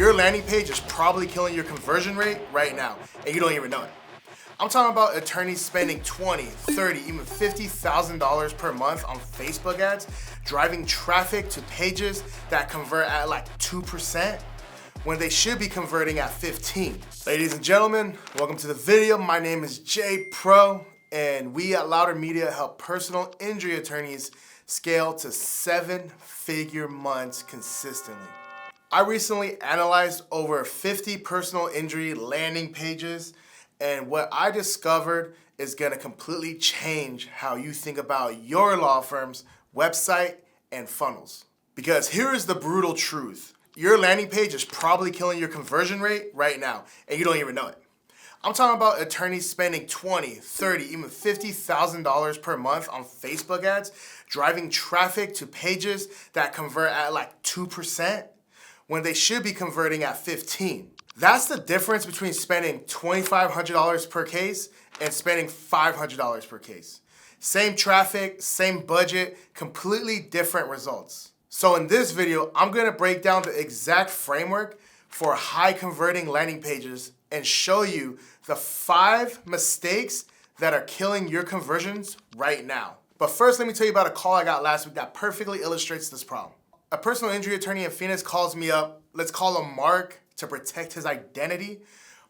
Your landing page is probably killing your conversion rate right now, and you don't even know it. I'm talking about attorneys spending $20, $30, even $50,000 per month on Facebook ads, driving traffic to pages that convert at like 2% when they should be converting at 15%. Ladies and gentlemen, welcome to the video. My name is Jay Pro, and we at Loudr Media help personal injury attorneys scale to 7-figure months consistently. I recently analyzed over 50 personal injury landing pages, and what I discovered is gonna completely change how you think about your law firm's website and funnels. Because here is the brutal truth. Your landing page is probably killing your conversion rate right now, and you don't even know it. I'm talking about attorneys spending $20, $30, even $50,000 per month on Facebook ads, driving traffic to pages that convert at like 2% when they should be converting at 15%. That's the difference between spending $2,500 per case and spending $500 per case. Same traffic, same budget, completely different results. So in this video, I'm gonna break down the exact framework for high converting landing pages and show you the 5 mistakes that are killing your conversions right now. But first, let me tell you about a call I got last week that perfectly illustrates this problem. A personal injury attorney in Phoenix calls me up. Let's call him Mark to protect his identity.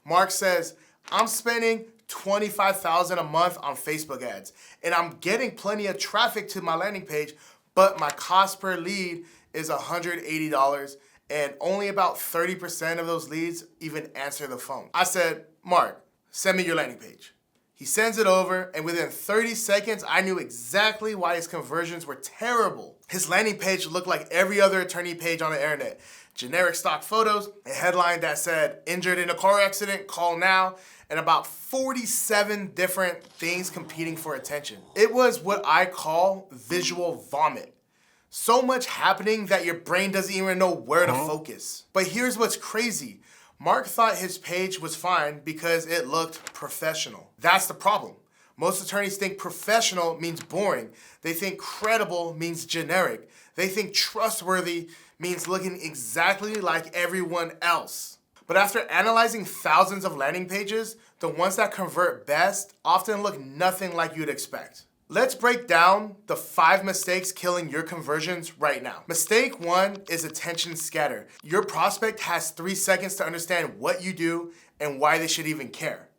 Mark says, I'm spending $25,000 a month on Facebook ads, and I'm getting plenty of traffic to my landing page, but my cost per lead is $180, and only about 30% of those leads even answer the phone. I said, Mark, send me your landing page. He sends it over, and within 30 seconds, I knew exactly why his conversions were terrible. His landing page looked like every other attorney page on the internet. Generic stock photos, a headline that said, injured in a car accident, call now, and about 47 different things competing for attention. It was what I call visual vomit. So much happening that your brain doesn't even know where to focus. But here's what's crazy. Mark thought his page was fine because it looked professional. That's the problem. Most attorneys think professional means boring. They think credible means generic. They think trustworthy means looking exactly like everyone else. But after analyzing thousands of landing pages, the ones that convert best often look nothing like you'd expect. Let's break down the 5 mistakes killing your conversions right now. Mistake 1 is attention scatter. Your prospect has 3 seconds to understand what you do and why they should even care.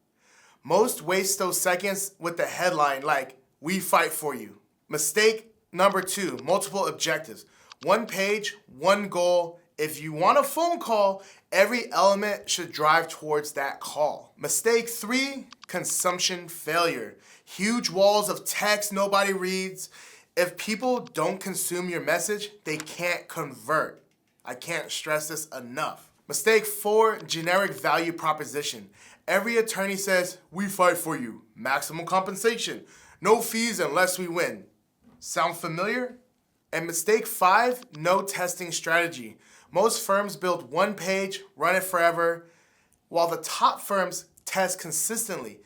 Most waste those seconds with the headline like, we fight for you. Mistake number 2, multiple objectives. 1 page, 1 goal. If you want a phone call, every element should drive towards that call. Mistake 3, consumption failure. Huge walls of text nobody reads. If people don't consume your message, they can't convert. I can't stress this enough. Mistake 4, generic value proposition. Every attorney says, we fight for you. Maximum compensation. No fees unless we win. Sound familiar? And mistake 5, no testing strategy. Most firms build 1 page, run it forever, while the top firms test consistently,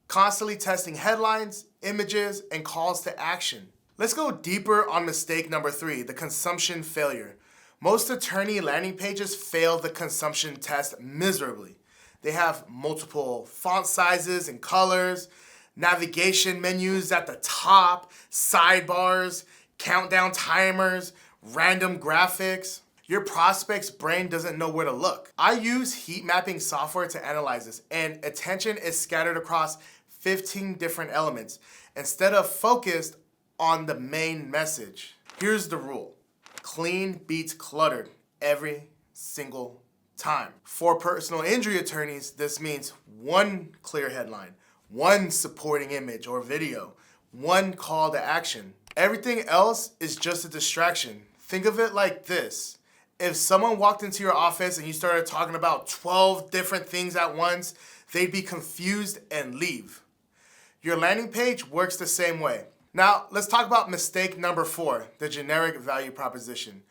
constantly testing headlines, images, and calls to action. Let's go deeper on mistake number 3, the consumption failure. Most attorney landing pages fail the consumption test miserably. They have multiple font sizes and colors, navigation menus at the top, sidebars, countdown timers, random graphics. Your prospect's brain doesn't know where to look. I use heat mapping software to analyze this, and attention is scattered across 15 different elements instead of focused on the main message. Here's the rule. Clean beats cluttered every single time. For personal injury attorneys, this means 1 clear headline, 1 supporting image or video, 1 call to action. Everything else is just a distraction. Think of it like this. If someone walked into your office and you started talking about 12 different things at once, they'd be confused and leave. Your landing page works the same way. Now, let's talk about mistake number 4, the generic value proposition.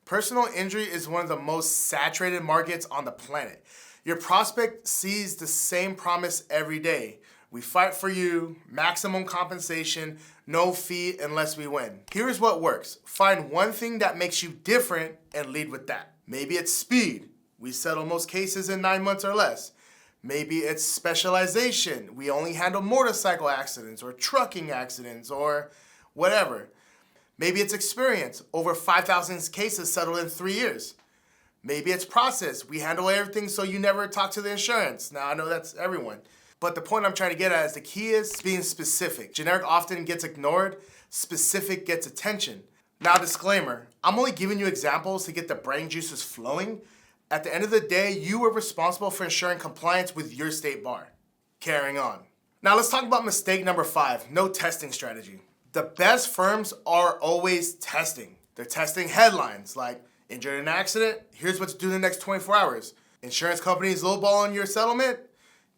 Personal injury is one of the most saturated markets on the planet. Your prospect sees the same promise every day. We fight for you, maximum compensation, no fee unless we win. Here's what works. Find one thing that makes you different and lead with that. Maybe it's speed, We settle most cases in 9 months or less. Maybe it's specialization. We only handle motorcycle accidents or trucking accidents or whatever. Maybe it's experience. Over 5,000 cases settled in 3 years. Maybe it's process. We handle everything so you never talk to the insurance. Now, I know that's everyone. But the point I'm trying to get at is the key is being specific. Generic often gets ignored. Specific gets attention. Now, disclaimer, I'm only giving you examples to get the brain juices flowing. At the end of the day, you are responsible for ensuring compliance with your state bar. Carrying on. Now, let's talk about mistake number 5, no testing strategy. The best firms are always testing. They're testing headlines like, injured in an accident, here's what to do in the next 24 hours. Insurance companies lowballing your settlement,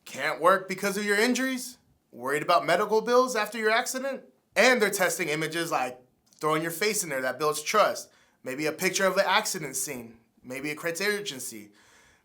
can't work because of your injuries, worried about medical bills after your accident. And they're testing images like throwing your face in there that builds trust. Maybe a picture of the accident scene. Maybe it creates urgency.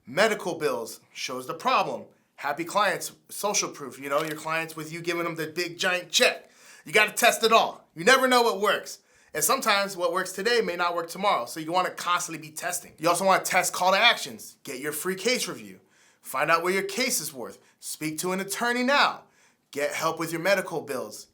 Medical bills shows the problem. Happy clients, social proof, your clients with you giving them the big giant check. You gotta test it all. You never know what works. And sometimes what works today may not work tomorrow, so you wanna constantly be testing. You also wanna test call to actions. Get your free case review. Find out what your case is worth. Speak to an attorney now. Get help with your medical bills.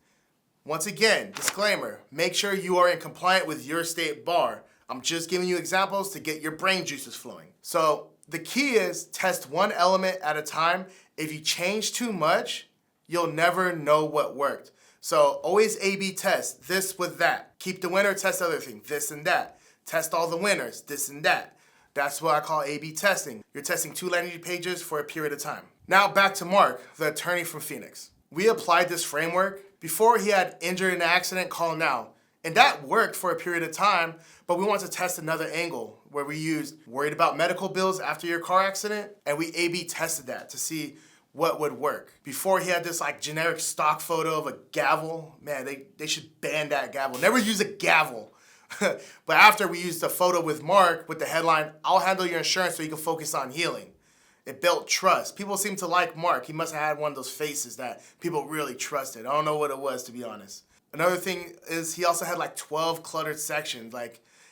Once again, disclaimer, make sure you are in compliant with your state bar. I'm just giving you examples to get your brain juices flowing. So the key is test one element at a time. If you change too much, you'll never know what worked. So always A/B test, this with that. Keep the winner, test the other thing, this and that. Test all the winners, this and that. That's what I call A/B testing. You're testing 2 landing pages for a period of time. Now back to Mark, the attorney from Phoenix. We applied this framework before he had injured in an accident, call now. And that worked for a period of time, but we want to test another angle where we used worried about medical bills after your car accident, and we A/B tested that to see what would work. Before he had this like generic stock photo of a gavel. Man, they should ban that gavel. Never use a gavel. But after we used the photo with Mark with the headline, I'll handle your insurance so you can focus on healing. It built trust. People seem to like Mark. He must have had one of those faces that people really trusted. I don't know what it was, to be honest. Another thing is he also had like 12 cluttered sections.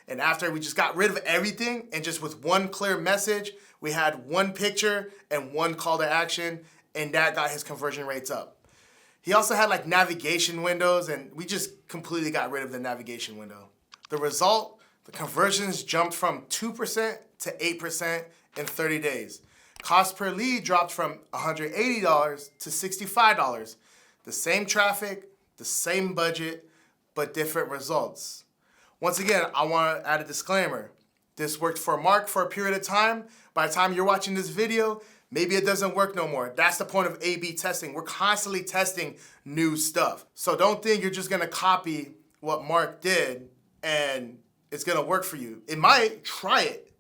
And after we just got rid of everything and just with one clear message, we had one picture and one call to action, and that got his conversion rates up. He also had like navigation windows, and we just completely got rid of the navigation window. The result, the conversions jumped from 2% to 8% in 30 days. Cost per lead dropped from $180 to $65. The same traffic, the same budget, but different results. Once again, I want to add a disclaimer. This worked for Mark for a period of time. By the time you're watching this video, maybe it doesn't work no more. That's the point of A/B testing. We're constantly testing new stuff. So don't think you're just going to copy what Mark did and it's going to work for you. It might, try it,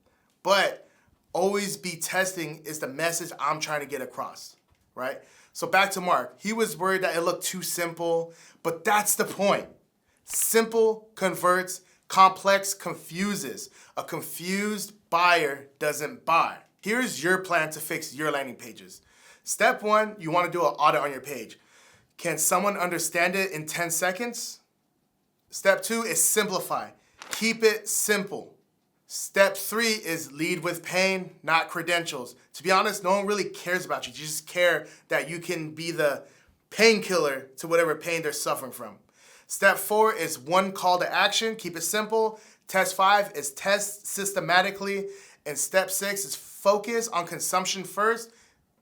but always be testing is the message I'm trying to get across, right? So back to Mark. He was worried that it looked too simple, but that's the point. Simple converts, complex confuses. A confused buyer doesn't buy. Here's your plan to fix your landing pages. Step 1, you want to do an audit on your page. Can someone understand it in 10 seconds? Step 2 is simplify. Keep it simple. Step 3 is lead with pain, not credentials. To be honest, no one really cares about you. You just care that you can be the painkiller to whatever pain they're suffering from. Step 4 is one call to action. Keep it simple. Test 5 is test systematically. And step 6 is focus on consumption first,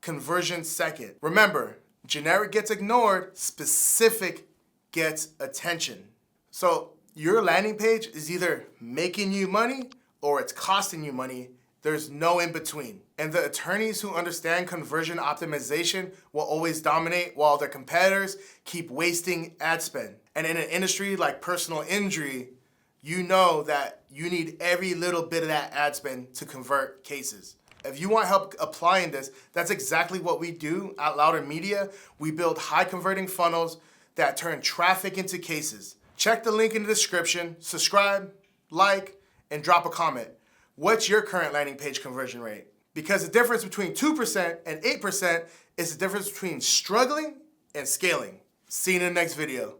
conversion second. Remember, generic gets ignored, specific gets attention. So your landing page is either making you money or it's costing you money. There's no in between. And the attorneys who understand conversion optimization will always dominate while their competitors keep wasting ad spend. And in an industry like personal injury, you know that you need every little bit of that ad spend to convert cases. If you want help applying this, that's exactly what we do at Loudr Media. We build high converting funnels that turn traffic into cases. Check the link in the description, subscribe, like, and drop a comment. What's your current landing page conversion rate? Because the difference between 2% and 8% is the difference between struggling and scaling. See you in the next video.